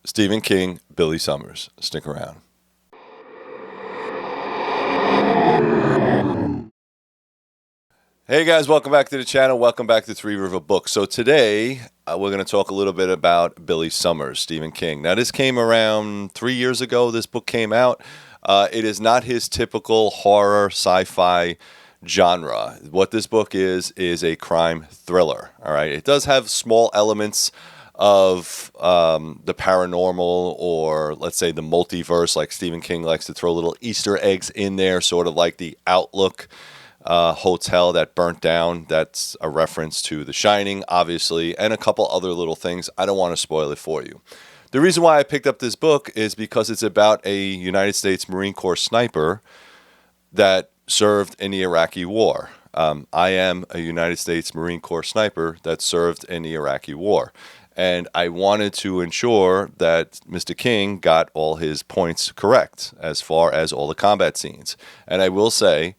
Stephen King, Billy Summers. Stick around. Hey guys, welcome back to the channel. Welcome back to Three River Books. So today we're going to talk a little bit about Billy Summers, Stephen King. Now this came around 3 years ago. This book came out. It is not his typical horror sci-fi genre. What this book is a crime thriller. All right, it does have small elements of the paranormal, or let's say the multiverse, like Stephen King likes to throw little Easter eggs in there, sort of like the Outlook hotel that burnt down. That's a reference to The Shining, obviously, and a couple other little things. I don't want to spoil it for you. The reason why I picked up this book is because it's about a United States Marine Corps sniper that served in the Iraqi War. I am a United States Marine Corps sniper that served in the Iraqi War. And I wanted to ensure that Mr. King got all his points correct as far as all the combat scenes. And I will say,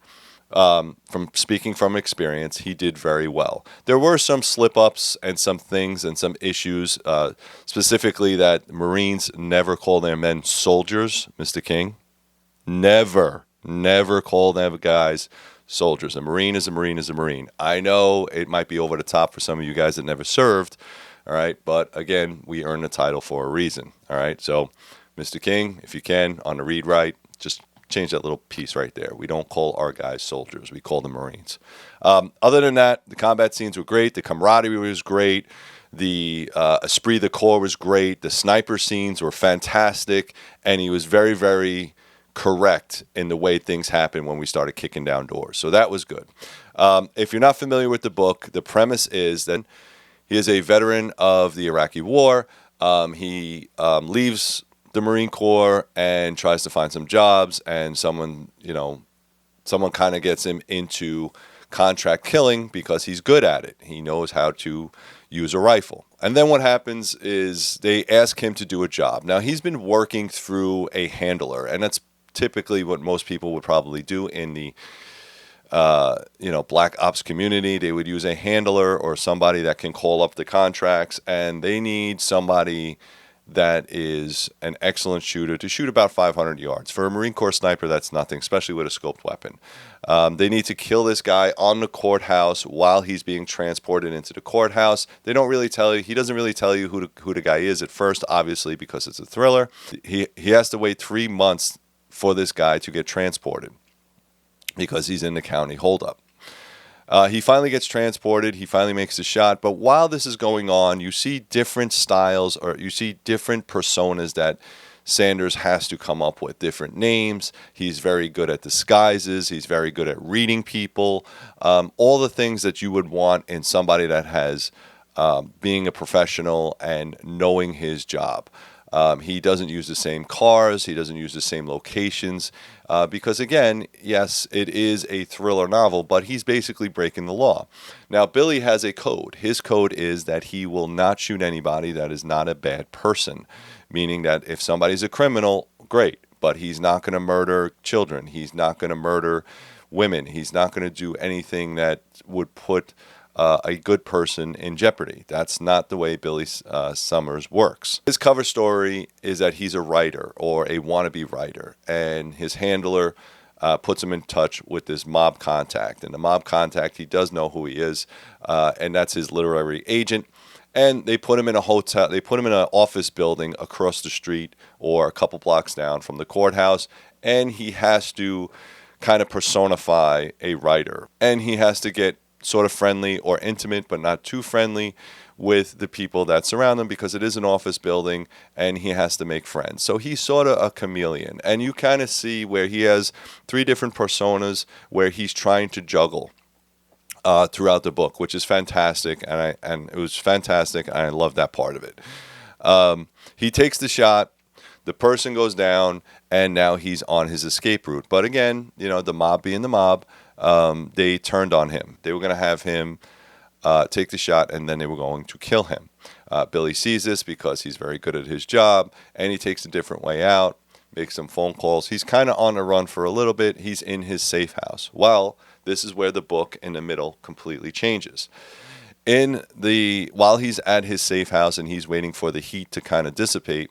from speaking from experience, he did very well. There were some slip-ups and some things and some issues, specifically that Marines never call their men soldiers, Mr. King. Never call them guys soldiers. A Marine is a Marine is a Marine. I know it might be over the top for some of you guys that never served, all right, but again, we earn the title for a reason, all right? So, Mr. King, if you can, on the read write, just change that little piece right there. We don't call our guys soldiers. We call them Marines. Other than that, the combat scenes were great. The camaraderie was great. The esprit de corps was great. The sniper scenes were fantastic. And he was very, very correct in the way things happened when we started kicking down doors. So that was good. If you're not familiar with the book, the premise is that he is a veteran of the Iraqi War. He leaves the Marine Corps and tries to find some jobs, and someone kind of gets him into contract killing because he's good at it. He knows how to use a rifle. And then what happens is they ask him to do a job. Now, he's been working through a handler, and that's typically what most people would probably do in the black ops community. They would use a handler or somebody that can call up the contracts, and they need somebody that is an excellent shooter to shoot about 500 yards. For a Marine Corps sniper, that's nothing, especially with a scoped weapon. They need to kill this guy on the courthouse while he's being transported into the courthouse. They don't really tell you. He doesn't really tell you who the guy is at first, obviously, because it's a thriller. He has to wait 3 months for this guy to get transported because he's in the county holdup. He finally gets transported. He finally makes the shot. But while this is going on, you see different styles, or you see different personas that Sanders has to come up with, different names. He's very good at disguises. He's very good at reading people. All the things that you would want in somebody that has being a professional and knowing his job. He doesn't use the same cars. He doesn't use the same locations. Because again, yes, it is a thriller novel, but he's basically breaking the law. Now, Billy has a code. His code is that he will not shoot anybody that is not a bad person, meaning that if somebody's a criminal, great, but he's not going to murder children. He's not going to murder women. He's not going to do anything that would put a good person in jeopardy. That's not the way Billy Summers works. His cover story is that he's a writer, or a wannabe writer, and his handler puts him in touch with this mob contact. And the mob contact, he does know who he is, and that's his literary agent. And they put him in a hotel. They put him in an office building across the street or a couple blocks down from the courthouse, and he has to kind of personify a writer, and he has to get sort of friendly or intimate, but not too friendly, with the people that surround him, because it is an office building and he has to make friends. So he's sort of a chameleon, and you kind of see where he has 3 different personas where he's trying to juggle throughout the book, which is fantastic, and it was fantastic, and I love that part of it. He takes the shot, the person goes down, and now he's on his escape route. But again, the mob being the mob, they turned on him. They were going to have him take the shot, and then they were going to kill him. Billy sees this because he's very good at his job, and he takes a different way out, makes some phone calls. He's kind of on the run for a little bit. He's in his safe house. Well, this is where the book in the middle completely changes. While he's at his safe house and he's waiting for the heat to kind of dissipate,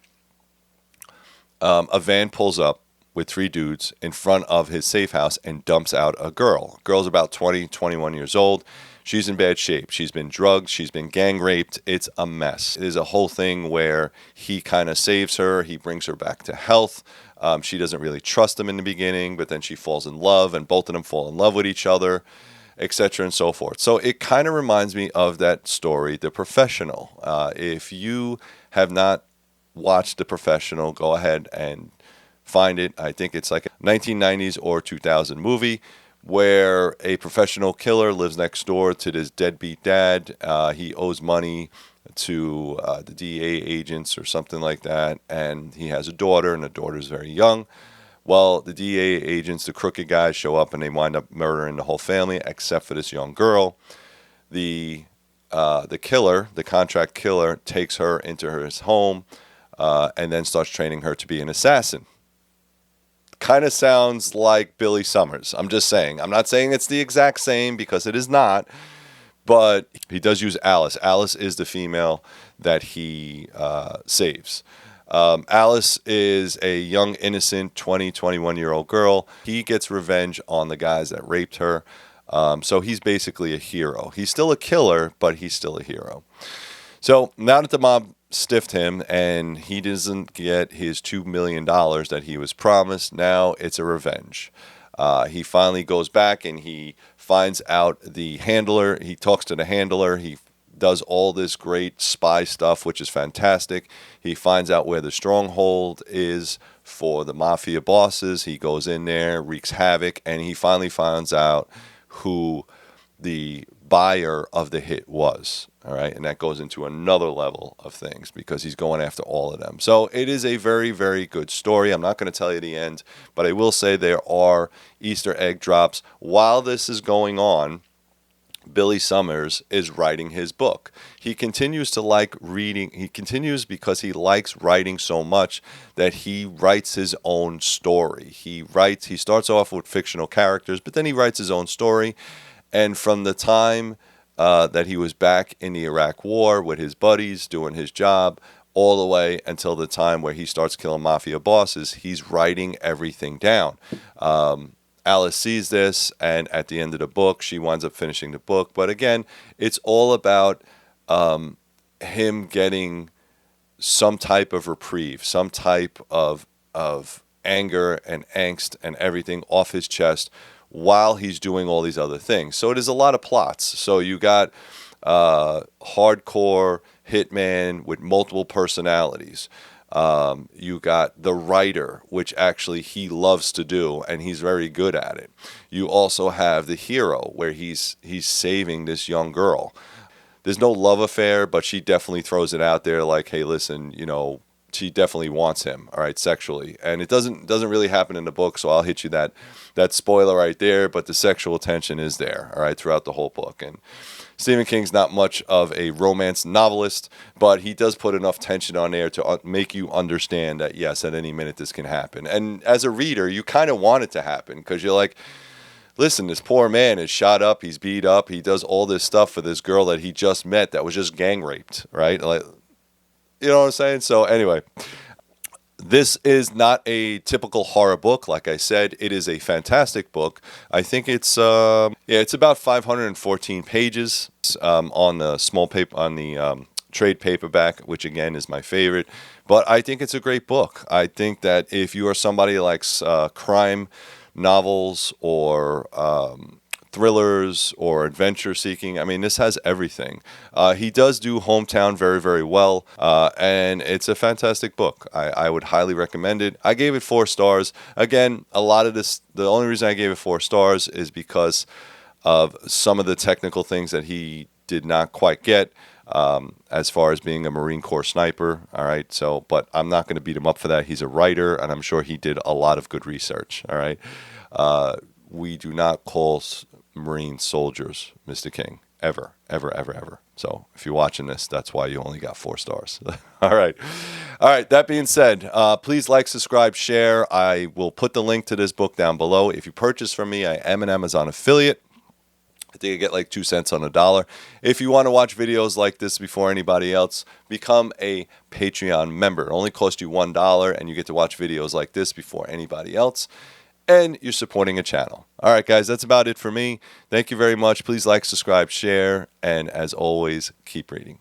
A van pulls up with three dudes in front of his safe house and dumps out a girl. Girl's about 20, 21 years old. She's in bad shape. She's been drugged. She's been gang raped. It's a mess. There's a whole thing where he kind of saves her. He brings her back to health. She doesn't really trust him in the beginning, but then she falls in love, and both of them fall in love with each other, etc. and so forth. So it kind of reminds me of that story, The Professional. If you have not watched The Professional, go ahead and find it. I think it's like a 1990s or 2000 movie where a professional killer lives next door to this deadbeat dad. He owes money to the DEA agents or something like that, and he has a daughter, and the daughter's very young. Well, the DEA agents, the crooked guys, show up and they wind up murdering the whole family except for this young girl. The killer, the contract killer, takes her into his home and then starts training her to be an assassin. Kind of sounds like Billy Summers. I'm just saying. I'm not saying it's the exact same because it is not, but he does use Alice. Alice is the female that he saves. Alice is a young, innocent 20, 21-year-old girl. He gets revenge on the guys that raped her. So he's basically a hero. He's still a killer, but he's still a hero. So now that the mob stiffed him and he doesn't get his $2 million that he was promised, now it's a revenge. He finally goes back and he finds out the handler. He talks to the handler. He does all this great spy stuff, which is fantastic. He finds out where the stronghold is for the mafia bosses. He goes in there, wreaks havoc, and he finally finds out who the buyer of the hit was. All right. And that goes into another level of things because he's going after all of them. So it is a very, very good story. I'm not going to tell you the end, but I will say there are Easter egg drops. While this is going on, Billy Summers is writing his book. He continues to like reading. He continues because he likes writing so much that he writes his own story. He starts off with fictional characters, but then he writes his own story. And from the time that he was back in the Iraq War with his buddies doing his job, all the way until the time where he starts killing mafia bosses, he's writing everything down. Alice sees this, and at the end of the book, she winds up finishing the book. But again, it's all about him getting some type of reprieve, some type of anger and angst and everything off his chest while he's doing all these other things. So it is a lot of plots. So you got hardcore hitman with multiple personalities. You got the writer, which actually he loves to do, and he's very good at it. You also have the hero, where he's saving this young girl. There's no love affair, but she definitely throws it out there like, hey, listen, she definitely wants him, all right, sexually. And it doesn't really happen in the book, so I'll hit you that spoiler right there, but the sexual tension is there, all right, throughout the whole book. And Stephen King's not much of a romance novelist, but he does put enough tension on there to make you understand that, yes, at any minute this can happen. And as a reader, you kind of want it to happen because you're like, listen, this poor man is shot up, he's beat up, he does all this stuff for this girl that he just met that was just gang raped, right? Like, you know what I'm saying? So anyway, this is not a typical horror book. Like I said, it is a fantastic book. I think it's it's about 514 pages on the small paper on the trade paperback, which again is my favorite. But I think it's a great book. I think that if you are somebody who likes crime novels or thrillers or adventure seeking, I mean, this has everything. He does do Hometown very, very well, and it's a fantastic book. I would highly recommend it. I gave it 4 stars. Again, a lot of this, the only reason I gave it 4 stars is because of some of the technical things that he did not quite get, as far as being a Marine Corps sniper. All right. So, but I'm not going to beat him up for that. He's a writer, and I'm sure he did a lot of good research. All right. We do not call Marine soldiers Mr. King. Ever, ever, ever, ever. So if you're watching this, that's why you only got 4 stars. All right. All right. That being said, please like, subscribe, share. I will put the link to this book down below. If you purchase from me, I am an Amazon affiliate. I think I get like 2 cents on a dollar. If you want to watch videos like this before anybody else, become a Patreon member. It only costs you $1 and you get to watch videos like this before anybody else. And you're supporting a channel. All right, guys, that's about it for me. Thank you very much. Please like, subscribe, share, and as always, keep reading.